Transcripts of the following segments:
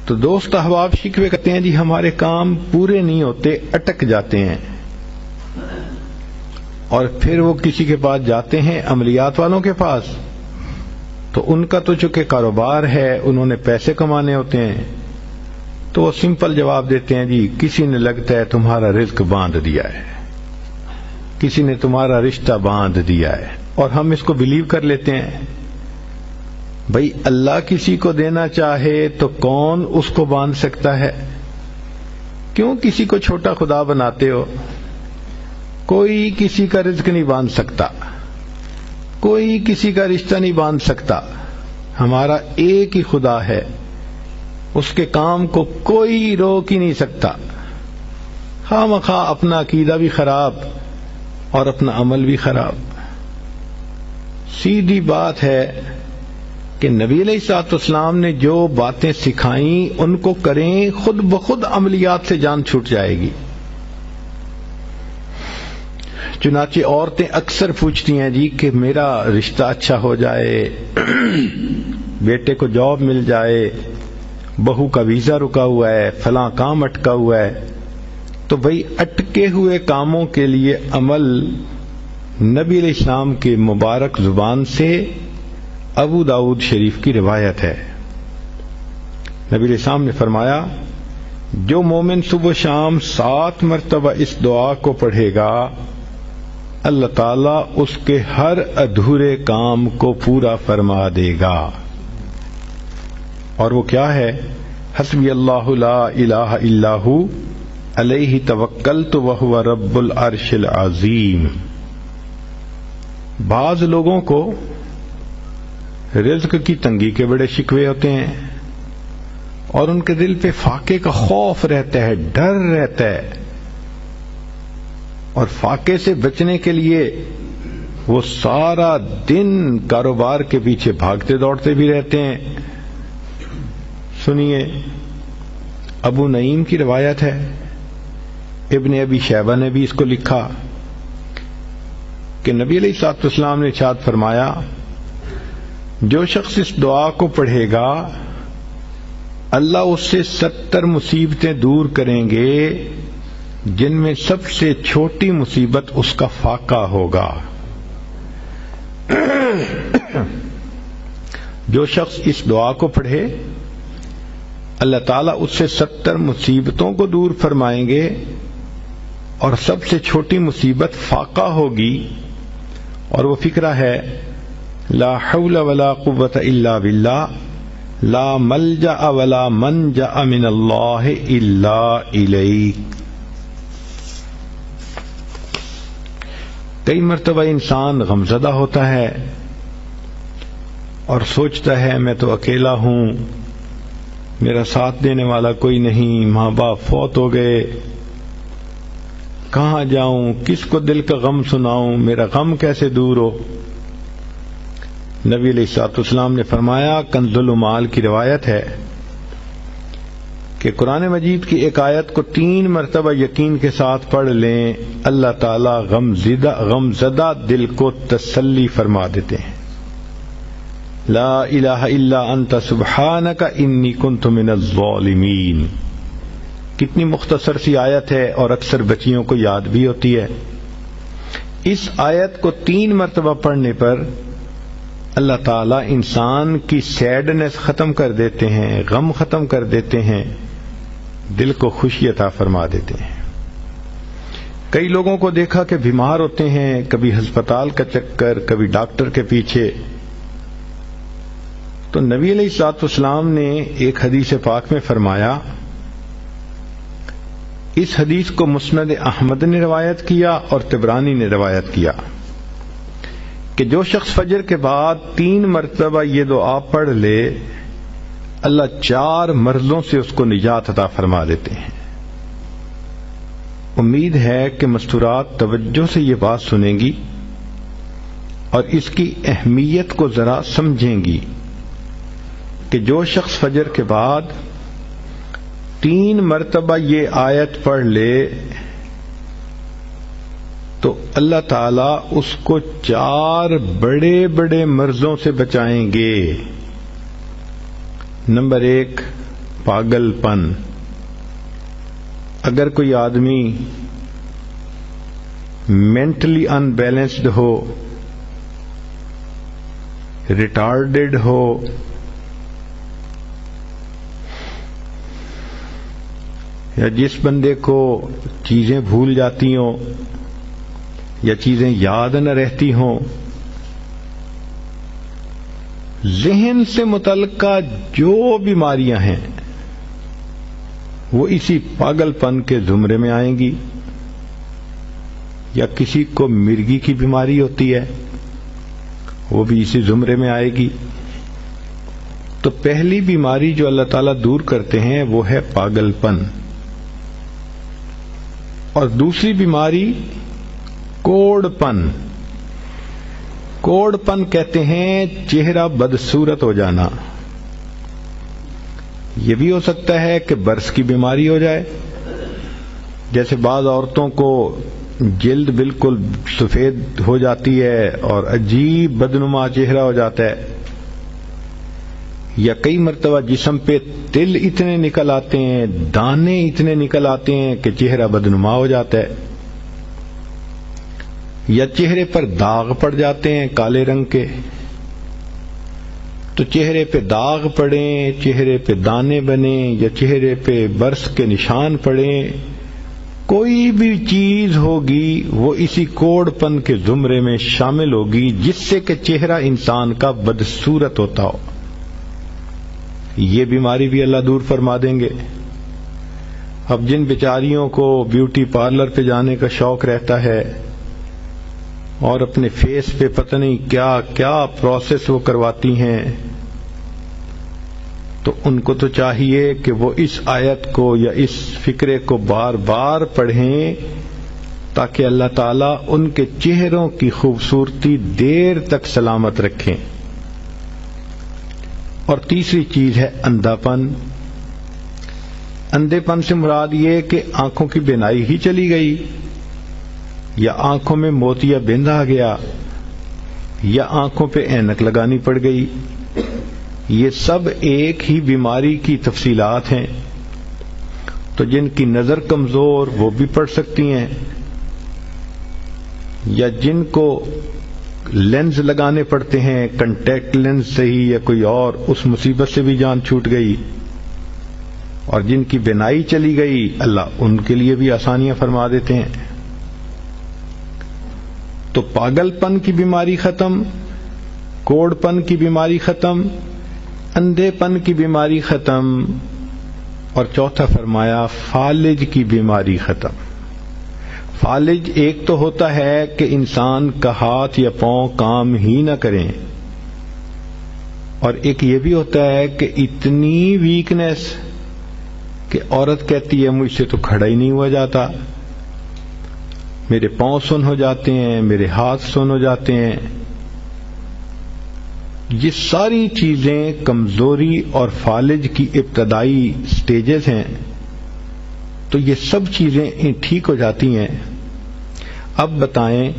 تو دوست احباب شکوے کرتے ہیں جی ہمارے کام پورے نہیں ہوتے، اٹک جاتے ہیں، اور پھر وہ کسی کے پاس جاتے ہیں، عملیات والوں کے پاس، تو ان کا تو چونکہ کاروبار ہے، انہوں نے پیسے کمانے ہوتے ہیں، تو وہ سمپل جواب دیتے ہیں جی کسی نے لگتا ہے تمہارا رزق باندھ دیا ہے، کسی نے تمہارا رشتہ باندھ دیا ہے، اور ہم اس کو بلیو کر لیتے ہیں۔ بھئی اللہ کسی کو دینا چاہے تو کون اس کو باندھ سکتا ہے؟ کیوں کسی کو چھوٹا خدا بناتے ہو؟ کوئی کسی کا رزق نہیں باندھ سکتا، کوئی کسی کا رشتہ نہیں باندھ سکتا، ہمارا ایک ہی خدا ہے، اس کے کام کو کوئی روک ہی نہیں سکتا۔ خواہ مخواہ اپنا عقیدہ بھی خراب اور اپنا عمل بھی خراب۔ سیدھی بات ہے کہ نبی علیہ الصلوۃ والسلام نے جو باتیں سکھائیں ان کو کریں، خود بخود عملیات سے جان چھوٹ جائے گی۔ چنانچہ عورتیں اکثر پوچھتی ہیں جی کہ میرا رشتہ اچھا ہو جائے، بیٹے کو جاب مل جائے، بہو کا ویزا رکا ہوا ہے، فلاں کام اٹکا ہوا ہے۔ تو بھئی اٹکے ہوئے کاموں کے لیے عمل نبی علیہ السلام کے مبارک زبان سے ابو داؤد شریف کی روایت ہے۔ نبی علیہ السلام نے فرمایا جو مومن صبح و شام 7 مرتبہ اس دعا کو پڑھے گا، اللہ تعالیٰ اس کے ہر ادھورے کام کو پورا فرما دے گا۔ اور وہ کیا ہے؟ حسبی اللہ لا الہ الا ہو علیہ توکلت وہو رب العرش العظیم۔ بعض لوگوں کو رزق کی تنگی کے بڑے شکوے ہوتے ہیں، اور ان کے دل پہ فاقے کا خوف رہتا ہے، ڈر رہتا ہے، اور فاقے سے بچنے کے لیے وہ سارا دن کاروبار کے پیچھے بھاگتے دوڑتے بھی رہتے ہیں۔ سنیے، ابو نعیم کی روایت ہے، ابن ابی شیبہ نے بھی اس کو لکھا کہ نبی علیہ الصلوۃ والسلام نے ارشاد فرمایا جو شخص اس دعا کو پڑھے گا اللہ اس سے 70 مصیبتیں دور کریں گے، جن میں سب سے چھوٹی مصیبت اس کا فاقہ ہوگا۔ جو شخص اس دعا کو پڑھے اللہ تعالیٰ اس سے 70 مصیبتوں کو دور فرمائیں گے، اور سب سے چھوٹی مصیبت فاقہ ہوگی، اور وہ فقرہ ہے لا حول ولا قوة الا باللہ لا ملجأ ولا منجأ من اللہ الا الیک۔ کئی مرتبہ انسان غمزدہ ہوتا ہے اور سوچتا ہے میں تو اکیلا ہوں، میرا ساتھ دینے والا کوئی نہیں، ماں باپ فوت ہو گئے، کہاں جاؤں، کس کو دل کا غم سناؤں، میرا غم کیسے دور ہو؟ نبی علیہ الصلوۃ والسلام نے فرمایا، کنز المال کی روایت ہے کہ قرآن مجید کی ایک آیت کو 3 مرتبہ یقین کے ساتھ پڑھ لیں، اللہ تعالی غمزدہ دل کو تسلی فرما دیتے ہیں۔ لا الہ الا انت سبحانک انی کنت من الظالمین۔ کتنی مختصر سی آیت ہے اور اکثر بچیوں کو یاد بھی ہوتی ہے۔ اس آیت کو 3 مرتبہ پڑھنے پر اللہ تعالیٰ انسان کی سیڈنس ختم کر دیتے ہیں، غم ختم کر دیتے ہیں، دل کو خوشی عطا فرما دیتے ہیں۔ کئی لوگوں کو دیکھا کہ بیمار ہوتے ہیں، کبھی ہسپتال کا چکر، کبھی ڈاکٹر کے پیچھے، تو نبی علیہ الصلوۃ والسلام نے ایک حدیث پاک میں فرمایا، اس حدیث کو مسند احمد نے روایت کیا اور طبرانی نے روایت کیا کہ جو شخص فجر کے بعد 3 مرتبہ یہ دعا پڑھ لے اللہ 4 مرضوں سے اس کو نجات عطا فرما دیتے ہیں۔ امید ہے کہ مستورات توجہ سے یہ بات سنیں گی اور اس کی اہمیت کو ذرا سمجھیں گی کہ جو شخص فجر کے بعد 3 مرتبہ یہ آیت پڑھ لے تو اللہ تعالیٰ اس کو 4 بڑے بڑے مرضوں سے بچائیں گے۔ نمبر 1، پاگل پن. اگر کوئی آدمی مینٹلی ان بیلنسڈ ہو، ریٹارڈڈ ہو، یا جس بندے کو چیزیں بھول جاتی ہوں یا چیزیں یاد نہ رہتی ہوں، ذہن سے متعلقہ جو بیماریاں ہیں وہ اسی پاگل پن کے زمرے میں آئیں گی. یا کسی کو مرگی کی بیماری ہوتی ہے، وہ بھی اسی زمرے میں آئے گی. تو پہلی بیماری جو اللہ تعالیٰ دور کرتے ہیں وہ ہے پاگل پن، اور دوسری بیماری کوڑ پن. کوڑ پن کہتے ہیں چہرہ بدصورت ہو جانا. یہ بھی ہو سکتا ہے کہ برس کی بیماری ہو جائے، جیسے بعض عورتوں کو جلد بالکل سفید ہو جاتی ہے اور عجیب بدنما چہرہ ہو جاتا ہے، یا کئی مرتبہ جسم پہ تل اتنے نکل آتے ہیں، دانے اتنے نکل آتے ہیں کہ چہرہ بدنما ہو جاتا ہے، یا چہرے پر داغ پڑ جاتے ہیں کالے رنگ کے. تو چہرے پہ داغ پڑیں، چہرے پہ دانے بنیں، یا چہرے پہ برس کے نشان پڑیں، کوئی بھی چیز ہوگی وہ اسی کوڑ پن کے زمرے میں شامل ہوگی جس سے کہ چہرہ انسان کا بدصورت ہوتا ہو. یہ بیماری بھی اللہ دور فرما دیں گے. اب جن بیچاریوں کو بیوٹی پارلر پہ جانے کا شوق رہتا ہے اور اپنے فیس پہ پتہ نہیں کیا کیا پروسیس وہ کرواتی ہیں، تو ان کو تو چاہیے کہ وہ اس آیت کو یا اس فکرے کو بار بار پڑھیں تاکہ اللہ تعالیٰ ان کے چہروں کی خوبصورتی دیر تک سلامت رکھیں. اور تیسری چیز ہے اندھا پن. اندھے پن سے مراد یہ کہ آنکھوں کی بینائی ہی چلی گئی، یا آنکھوں میں موتیا بند آ گیا، یا آنکھوں پہ اینک لگانی پڑ گئی. یہ سب ایک ہی بیماری کی تفصیلات ہیں. تو جن کی نظر کمزور وہ بھی پڑ سکتی ہیں، یا جن کو لینز لگانے پڑتے ہیں، کنٹیکٹ لینز سے ہی یا کوئی اور، اس مصیبت سے بھی جان چھوٹ گئی. اور جن کی بینائی چلی گئی اللہ ان کے لیے بھی آسانیاں فرما دیتے ہیں. تو پاگل پن کی بیماری ختم، کوڑ پن کی بیماری ختم، اندھے پن کی بیماری ختم، اور چوتھا فرمایا فالج کی بیماری ختم. فالج ایک تو ہوتا ہے کہ انسان کا ہاتھ یا پاؤں کام ہی نہ کریں، اور ایک یہ بھی ہوتا ہے کہ اتنی ویکنیس کہ عورت کہتی ہے مجھ سے تو کھڑا ہی نہیں ہوا جاتا، میرے پاؤں سن ہو جاتے ہیں، میرے ہاتھ سن ہو جاتے ہیں. یہ ساری چیزیں کمزوری اور فالج کی ابتدائی سٹیجز ہیں. تو یہ سب چیزیں ٹھیک ہو جاتی ہیں. اب بتائیں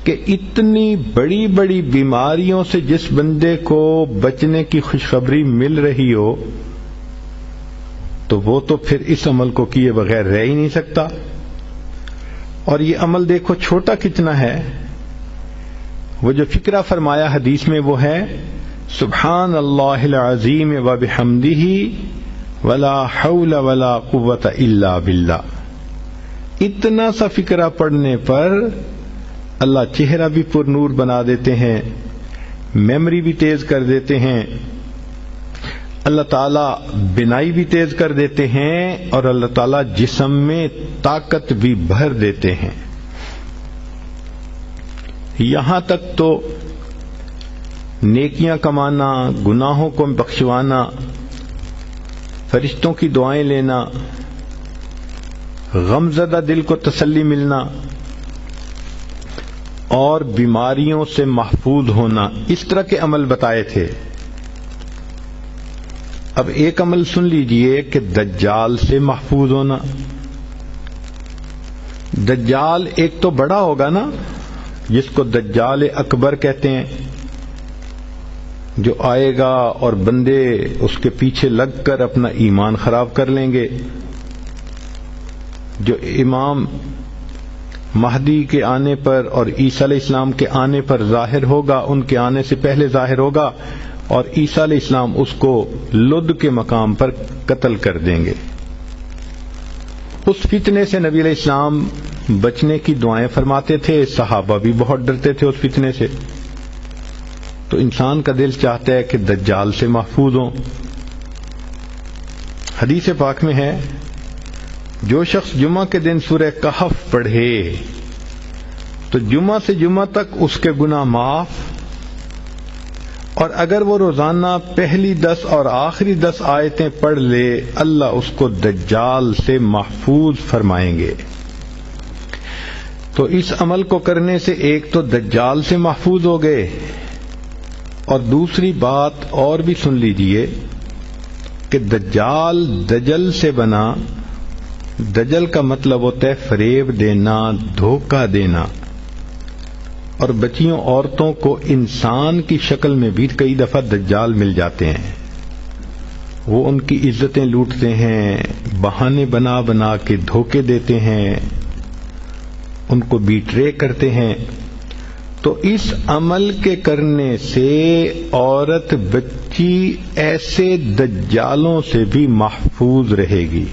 کہ اتنی بڑی بڑی بیماریوں سے جس بندے کو بچنے کی خوشخبری مل رہی ہو تو وہ تو پھر اس عمل کو کیے بغیر رہ ہی نہیں سکتا. اور یہ عمل دیکھو چھوٹا کتنا ہے. وہ جو فکرہ فرمایا حدیث میں وہ ہے سبحان اللہ العظیم وبحمدہ ولا حول ولا قوت الا باللہ. اتنا سا فکرہ پڑھنے پر اللہ چہرہ بھی پر نور بنا دیتے ہیں، میموری بھی تیز کر دیتے ہیں، اللہ تعالیٰ بینائی بھی تیز کر دیتے ہیں، اور اللہ تعالیٰ جسم میں طاقت بھی بھر دیتے ہیں. یہاں تک تو نیکیاں کمانا، گناہوں کو بخشوانا، فرشتوں کی دعائیں لینا، غمزدہ دل کو تسلی ملنا، اور بیماریوں سے محفوظ ہونا، اس طرح کے عمل بتائے تھے. اب ایک عمل سن لیجئے کہ دجال سے محفوظ ہونا. دجال ایک تو بڑا ہوگا نا، جس کو دجال اکبر کہتے ہیں، جو آئے گا اور بندے اس کے پیچھے لگ کر اپنا ایمان خراب کر لیں گے. جو امام مہدی کے آنے پر اور عیسیٰ علیہ السلام کے آنے پر ظاہر ہوگا، ان کے آنے سے پہلے ظاہر ہوگا، اور عیسیٰ علیہ السلام اس کو لد کے مقام پر قتل کر دیں گے. اس فتنے سے نبی علیہ السلام بچنے کی دعائیں فرماتے تھے، صحابہ بھی بہت ڈرتے تھے اس فتنے سے. تو انسان کا دل چاہتا ہے کہ دجال سے محفوظ ہوں. حدیث پاک میں ہے جو شخص جمعہ کے دن سورہ کہف پڑھے تو جمعہ سے جمعہ تک اس کے گناہ معاف، اور اگر وہ روزانہ پہلی 10 اور آخری 10 آیتیں پڑھ لے اللہ اس کو دجال سے محفوظ فرمائیں گے. تو اس عمل کو کرنے سے ایک تو دجال سے محفوظ ہو گئے، اور دوسری بات اور بھی سن لیجئے کہ دجال دجل سے بنا. دجل کا مطلب ہوتا ہے فریب دینا، دھوکہ دینا، اور بچیوں عورتوں کو انسان کی شکل میں بھی کئی دفعہ دجال مل جاتے ہیں. وہ ان کی عزتیں لوٹتے ہیں، بہانے بنا بنا کے دھوکے دیتے ہیں، ان کو بیٹرے کرتے ہیں. تو اس عمل کے کرنے سے عورت بچی ایسے دجالوں سے بھی محفوظ رہے گی.